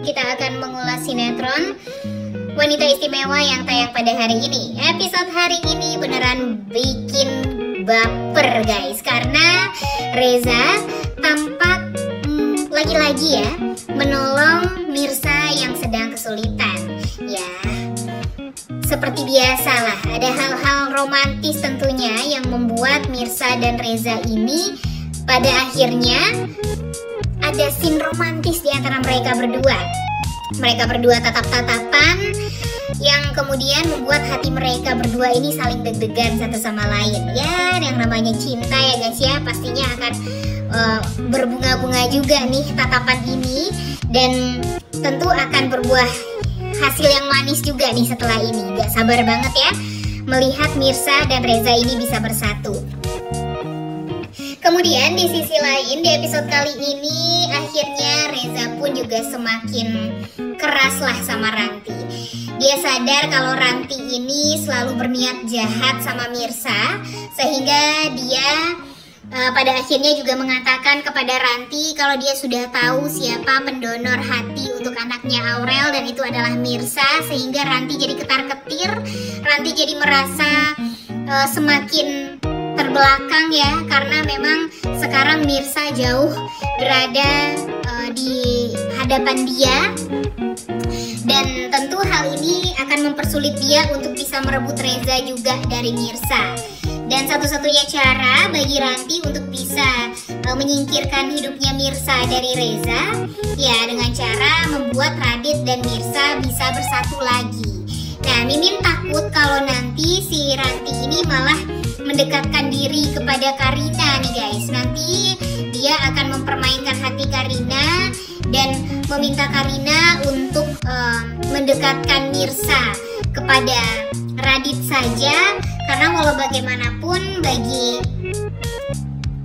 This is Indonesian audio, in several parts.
kita akan mengulas sinetron Wanita Istimewa yang tayang pada hari ini. Episode hari ini beneran bikin baper guys, karena Reza tampak lagi-lagi ya menolong Mirsa yang sedang kesulitan. Ya, seperti biasa lah, ada hal-hal romantis tentunya yang membuat Mirsa dan Reza ini pada akhirnya ada scene romantis di antara mereka berdua. Mereka berdua tatap-tatapan yang kemudian membuat hati mereka berdua ini saling deg-degan satu sama lain. Ya, yang namanya cinta ya guys ya, pastinya akan berbunga-bunga juga nih tatapan ini, dan tentu akan berbuah hasil yang manis juga nih setelah ini. Gak sabar banget ya melihat Mirsa dan Reza ini bisa bersatu. Kemudian di sisi lain di episode kali ini akhirnya Reza pun juga semakin keras lah sama Ranti. Dia sadar kalau Ranti ini selalu berniat jahat sama Mirsa, sehingga dia pada akhirnya juga mengatakan kepada Ranti kalau dia sudah tahu siapa pendonor hati untuk anaknya Aurel, dan itu adalah Mirsa. Sehingga Ranti jadi ketar-ketir, Ranti jadi merasa semakin terbelakang ya, karena memang sekarang Mirsa jauh berada di hadapan dia, dan tentu hal ini akan mempersulit dia untuk bisa merebut Reza juga dari Mirsa. Dan satu-satunya cara bagi Ranti untuk bisa menyingkirkan hidupnya Mirsa dari Reza, ya dengan cara membuat Radit dan Mirsa bisa bersatu lagi. Nah, Mimin takut kalau nanti si Ranti ini malah mendekatkan diri kepada Karina nih guys. Nanti dia akan mempermainkan hati Karina dan meminta Karina untuk mendekatkan Mirsa kepada Radit saja. Karena walau bagaimanapun bagi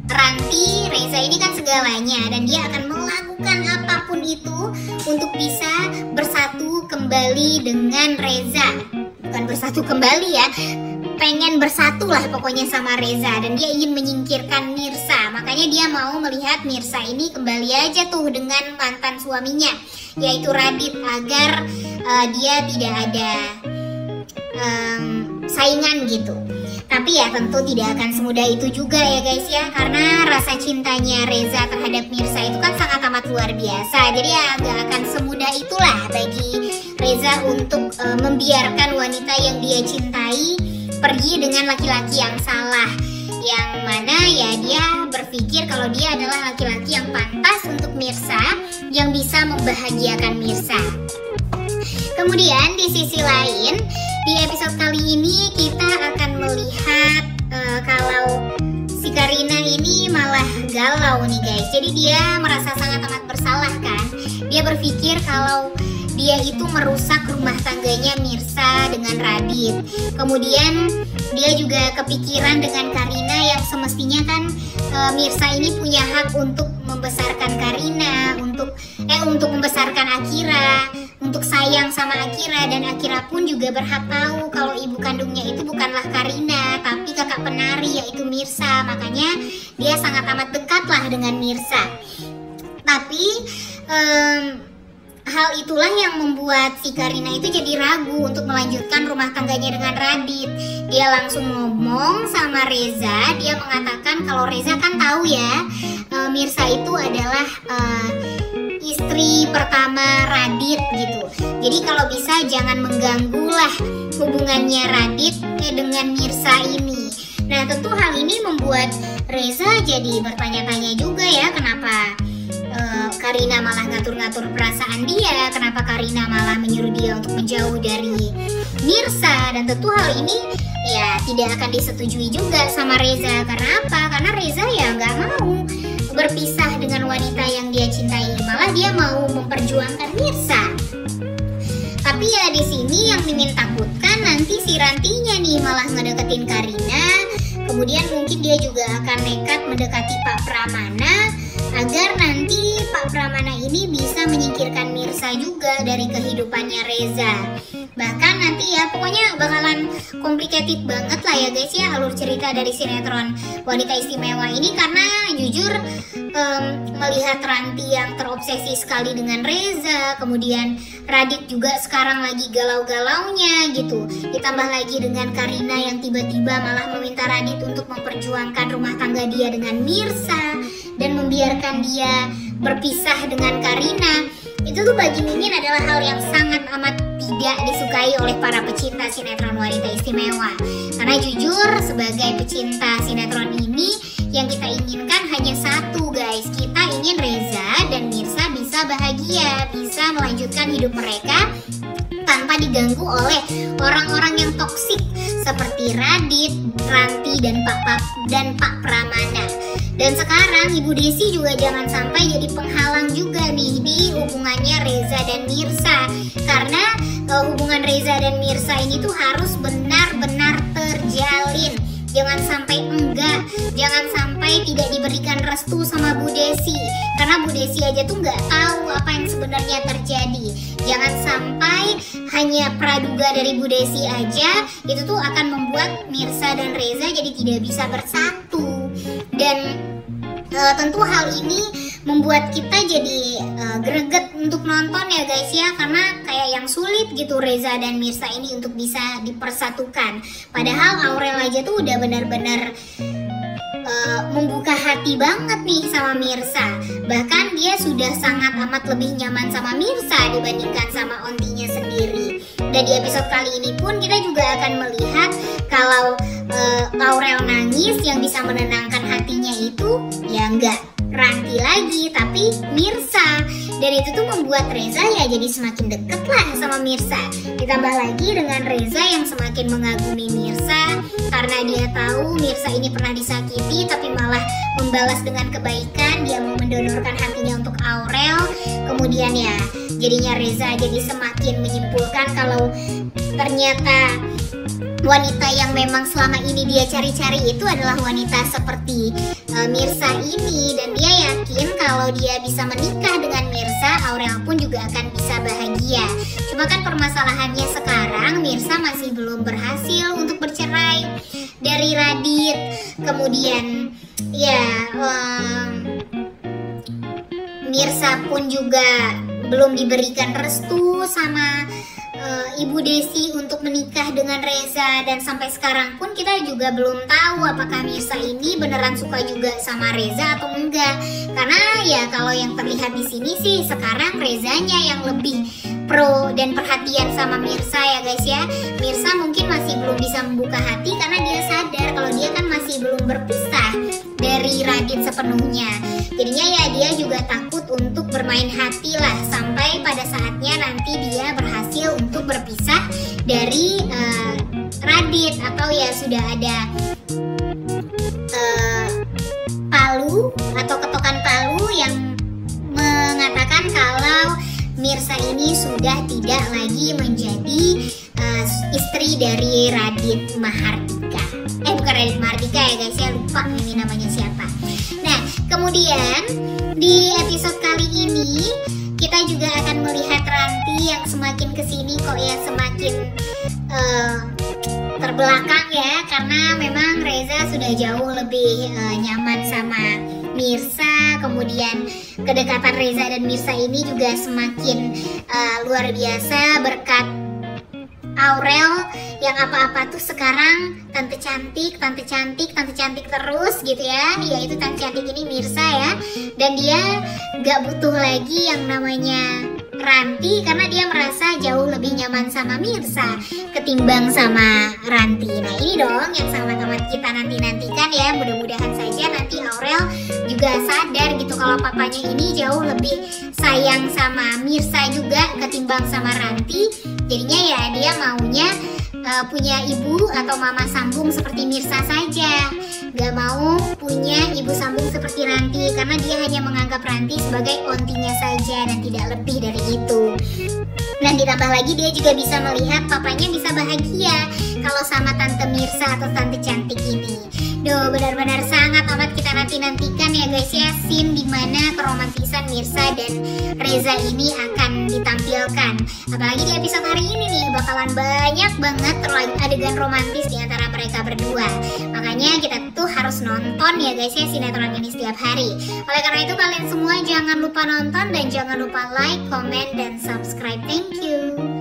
Ranti, Reza ini kan segalanya, dan dia akan melakukan apapun itu untuk bisa bersatu kembali dengan Reza. Bukan bersatu kembali ya, pengen bersatu lah pokoknya sama Reza, dan dia ingin menyingkirkan Mirsa. Makanya dia mau melihat Mirsa ini kembali aja tuh dengan mantan suaminya, yaitu Radit, agar dia tidak ada saingan gitu. Tapi ya tentu tidak akan semudah itu juga ya guys ya, karena rasa cintanya Reza terhadap Mirsa itu kan sangat amat luar biasa. Jadi ya gak akan semudah itulah bagi Reza untuk membiarkan wanita yang dia cintai pergi dengan laki-laki yang salah, yang mana ya dia berpikir kalau dia adalah laki-laki yang pantas untuk Mirsa, yang bisa membahagiakan Mirsa. Kemudian di sisi lain, di episode kali ini kita akan melihat kalau si Karina ini malah galau nih guys. Jadi dia merasa sangat amat bersalah kan. Dia berpikir kalau dia itu merusak rumah tangganya Mirsa dengan Radit. Kemudian dia juga kepikiran dengan Karina yang semestinya kan Mirsa ini punya hak untuk membesarkan Karina, untuk membesarkan Akira, untuk sayang sama Akira, dan Akira pun juga berhak tahu kalau ibu kandungnya itu bukanlah Karina, tapi kakak penari yaitu Mirsa. Makanya dia sangat amat dekat lah dengan Mirsa. Tapi hal itulah yang membuat si Karina itu jadi ragu untuk melanjutkan rumah tangganya dengan Radit. Dia langsung ngomong sama Reza, dia mengatakan kalau Reza kan tahu ya Mirsa itu adalah istri pertama Radit gitu. Jadi kalau bisa jangan mengganggulah hubungannya Radit dengan Mirsa ini. Nah, tentu hal ini membuat Reza jadi bertanya-tanya juga ya, kenapa Karina malah ngatur-ngatur perasaan dia, kenapa Karina malah menyuruh dia untuk menjauh dari Mirsa. Dan tentu hal ini ya tidak akan disetujui juga sama Reza. Karena apa? Karena Reza ya nggak mau berpisah dengan wanita yang dia cintai, malah dia mau memperjuangkan Mirsa. Tapi ya di sini yang Mimin takutkan nanti si Rantinya nih malah ngedeketin Karina. Kemudian mungkin dia juga akan nekat mendekati Pak Pramana, agar nanti Pak Pramana ini bisa menyingkirkan Mirsa juga dari kehidupannya Reza. Bahkan nanti ya pokoknya bakalan complicated banget lah ya guys ya alur cerita dari sinetron Wanita Istimewa ini, karena jujur melihat Ranti yang terobsesi sekali dengan Reza, kemudian Radit juga sekarang lagi galau-galaunya gitu, ditambah lagi dengan Karina yang tiba-tiba malah meminta Radit untuk memperjuangkan rumah tangga dia dengan Mirsa dan membiarkan dia berpisah dengan Karina. Itu tuh bagi Mimin adalah hal yang sangat amat tidak disukai oleh para pecinta sinetron Wanita Istimewa. Karena jujur sebagai pecinta sinetron ini yang kita inginkan hanya satu guys, kita ingin Reza dan Mirsa bisa bahagia, bisa melanjutkan hidup mereka tanpa diganggu oleh orang-orang yang toksik seperti Radit, Ranti, dan Pak Pramana. Dan sekarang Ibu Desi juga jangan sampai jadi penghalang juga nih di hubungannya Reza dan Mirsa, karena hubungan Reza dan Mirsa ini tuh harus benar-benar terjalin. Jangan sampai enggak, jangan sampai tidak diberikan restu sama Bu Desi, karena Bu Desi aja tuh nggak tahu apa yang sebenarnya terjadi. Jangan sampai hanya praduga dari Bu Desi aja itu tuh akan membuat Mirsa dan Reza jadi tidak bisa bersatu. Dan tentu hal ini membuat kita jadi greget untuk nonton ya guys ya, karena kayak yang sulit gitu Reza dan Mirsa ini untuk bisa dipersatukan. Padahal Aurel aja tuh udah benar-benar membuka hati banget nih sama Mirsa. Bahkan dia sudah sangat amat lebih nyaman sama Mirsa dibandingkan sama ontinya sendiri. Dan di episode kali ini pun kita juga akan melihat kalau Aurel nangis, yang bisa menenangkan hatinya itu ya enggak Ranti lagi tapi Mirsa. Dan itu tuh membuat Reza ya jadi semakin deket lah sama Mirsa. Ditambah lagi dengan Reza yang semakin mengagumi Mirsa karena dia tahu Mirsa ini pernah disakiti tapi malah membalas dengan kebaikan. Dia mau mendonorkan hatinya untuk Aurel. Kemudian ya jadinya Reza jadi semakin menyimpulkan kalau ternyata wanita yang memang selama ini dia cari-cari itu adalah wanita seperti Mirsa ini. Dan dia yakin kalau dia bisa menikah dengan Mirsa, Aurel pun juga akan bisa bahagia. Cuma kan permasalahannya sekarang Mirsa masih belum berhasil untuk bercerai dari Radit. Kemudian ya Mirsa pun juga belum diberikan restu sama Ibu Desi untuk menikah dengan Reza. Dan sampai sekarang pun kita juga belum tahu apakah Mirsa ini beneran suka juga sama Reza atau enggak. Karena ya kalau yang terlihat di sini sih sekarang Rezanya yang lebih pro dan perhatian sama Mirsa ya guys ya. Mirsa mungkin masih belum bisa membuka hati karena dia sadar kalau dia kan masih belum berpisah dari Radit sepenuhnya. Jadinya ya dia juga takut untuk bermain hati lah sampai pada saatnya nanti dia berhasil untuk berpisah dari Radit, atau ya sudah ada palu atau ketokan palu yang mengatakan kalau Mirsa ini sudah tidak lagi menjadi istri dari Radit Mahardika. Bukan Radit Mahardika ya guys ya, lupa ini namanya siapa. Nah kemudian di episode kali ini kita juga akan melihat Ranti yang semakin kesini kok ya semakin terbelakang ya, karena memang Reza sudah jauh lebih nyaman sama Mirsa. Kemudian kedekatan Reza dan Mirsa ini juga semakin luar biasa berkat Aurel yang apa-apa tuh sekarang tante cantik terus gitu ya. Yaitu tante cantik ini Mirsa ya. Dan dia gak butuh lagi yang namanya Ranti karena dia merasa jauh lebih nyaman sama Mirsa ketimbang sama Ranti. Nah ini dong yang sama-sama kita nantikan ya. Mudah-mudahan saja nanti Aurel juga sadar gitu kalau papanya ini jauh lebih sayang sama Mirsa juga ketimbang sama Ranti. Jadinya ya dia maunya punya ibu atau mama sambung seperti Mirsa saja. Gak mau punya ibu sambung seperti Ranti karena dia hanya menganggap Ranti sebagai ontinya saja dan tidak lebih dari itu. Dan ditambah lagi dia juga bisa melihat papanya bisa bahagia kalau sama Tante Mirsa atau Tante Cantik ini. Duh, benar-benar sangat amat kita nantikan ya guys ya, scene dimana keromantisan Mirsa dan Reza ini akan ditampilkan. Apalagi di episode hari ini nih, bakalan banyak banget adegan romantis di antara mereka berdua. Makanya kita tuh harus nonton ya guys ya sinetron ini setiap hari. Oleh karena itu kalian semua jangan lupa nonton dan jangan lupa like, comment, dan subscribe. Thank you.